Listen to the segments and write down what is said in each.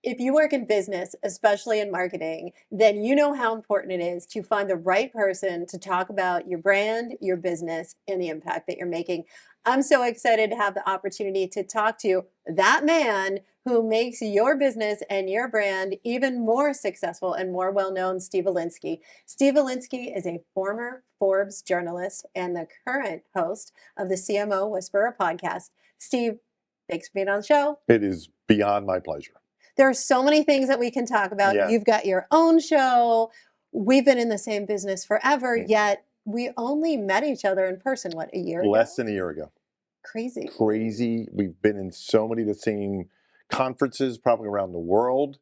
If you work in business, especially in marketing, then you know how important it is to find the right person to talk about your brand, your business, and the impact that you're making. I'm so excited to have the opportunity to talk to that man who makes your business and your brand even more successful and more well known, Steve Olenski. Steve Olenski is a former Forbes journalist and the current host of the CMO Whisperer podcast. Steve, thanks for being on the show. It is beyond my pleasure. There are so many things that we can talk about. Yeah. You've got your own show. We've been in the same business forever, yet we only met each other in person, what, a year ago? Less than a year ago. Crazy. Crazy. We've been in so many of the same conferences, probably around the world.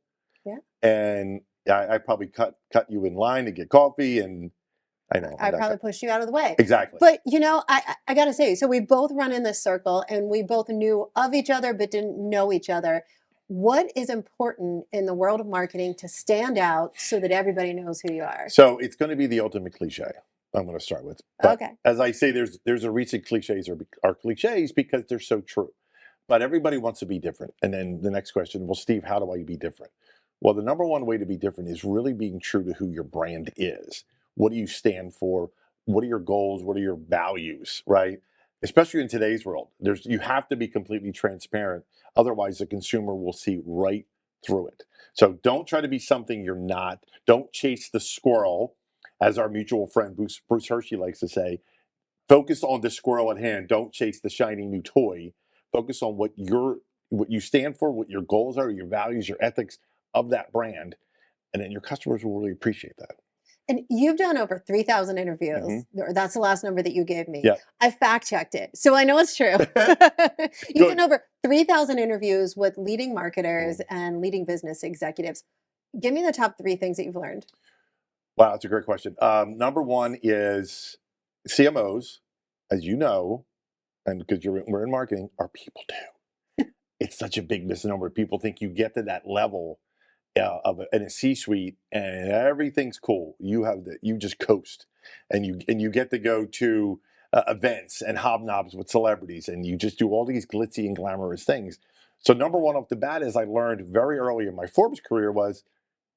Yeah. And I probably cut you in line to get coffee, and I know. I probably pushed you out of the way. Exactly. But, you know, I got to say, so we both run in this circle and we both knew of each other but didn't know each other. What is important in the world of marketing to stand out so that everybody knows who you are? So it's going to be the ultimate cliche. I'm going to start with. But Okay. as I say, there's a reason cliches are cliches because they're so true. But everybody wants to be different. And then the next question, well, Steve, how do I be different? Well, the number one way to be different is really being true to who your brand is. What do you stand for? What are your goals? What are your values, right? Especially in today's world, you have to be completely transparent. Otherwise, the consumer will see right through it. So don't try to be something you're not. Don't chase the squirrel, as our mutual friend Bruce Hershey likes to say. Focus on the squirrel at hand. Don't chase the shiny new toy. Focus on what you stand for, what your goals are, your values, your ethics of that brand, and then your customers will really appreciate that. And you've done over 3,000 interviews. Or that's the last number that you gave me. Yeah. I fact checked it, so I know it's true. You've done over 3,000 interviews with leading marketers and leading business executives. Give me the top 3 things that you've learned. Wow, that's a great question. Number one is CMOs, as you know, and because we're in marketing, are people too. It's such a big misnomer. People think you get to that level in a C-suite and everything's cool. You just coast, and you get to go to events and hobnobs with celebrities, and you just do all these glitzy and glamorous things. So number one off the bat is I learned very early in my Forbes career was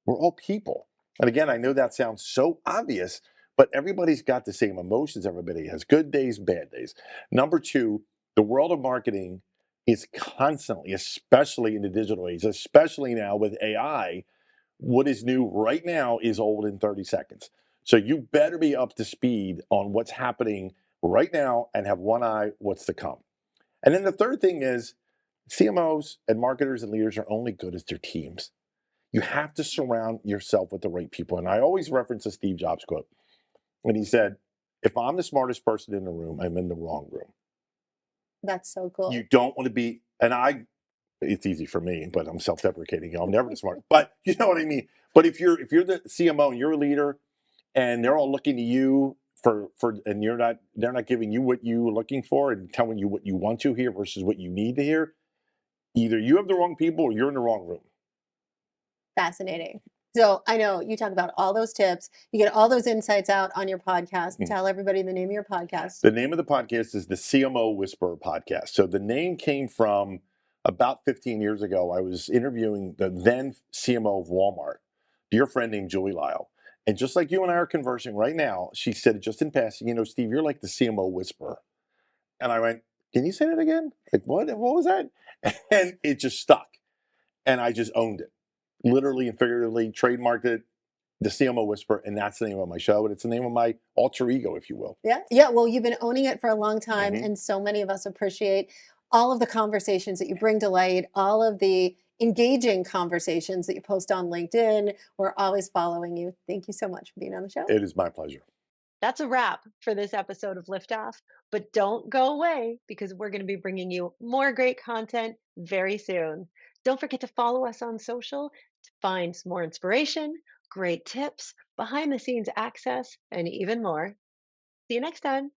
we're all people. And again, I know that sounds so obvious, but everybody's got the same emotions. Everybody has good days, bad days. Number two, the world of marketing is constantly, especially in the digital age, especially now with AI, what is new right now is old in 30 seconds. So you better be up to speed on what's happening right now and have one eye what's to come. And then the third thing is CMOs and marketers and leaders are only good as their teams. You have to surround yourself with the right people. And I always reference a Steve Jobs quote when he said, if I'm the smartest person in the room, I'm in the wrong room. That's so cool. You don't want to be, it's easy for me, but I'm self-deprecating. I'm never the smart, but you know what I mean? But if you're the CMO and you're a leader and they're all looking to you and they're not giving you what you're looking for and telling you what you want to hear versus what you need to hear, either you have the wrong people or you're in the wrong room. Fascinating. So I know you talk about all those tips. You get all those insights out on your podcast. Tell everybody the name of your podcast. The name of the podcast is the CMO Whisperer podcast. So the name came from about 15 years ago. I was interviewing the then CMO of Walmart, dear friend named Julie Lyle. And just like you and I are conversing right now, she said, just in passing, Steve, you're like the CMO Whisperer. And I went, can you say that again? Like, what was that? And it just stuck. And I just owned it. Literally and figuratively trademarked it, the CMO Whisperer, and that's the name of my show, and it's the name of my alter ego, if you will. Yeah. Well, you've been owning it for a long time, and so many of us appreciate all of the conversations that you bring to light, all of the engaging conversations that you post on LinkedIn. We're always following you. Thank you so much for being on the show. It is my pleasure. That's a wrap for this episode of Liftoff, but don't go away because we're going to be bringing you more great content very soon. Don't forget to follow us on social to find some more inspiration, great tips, behind the scenes access, and even more. See you next time.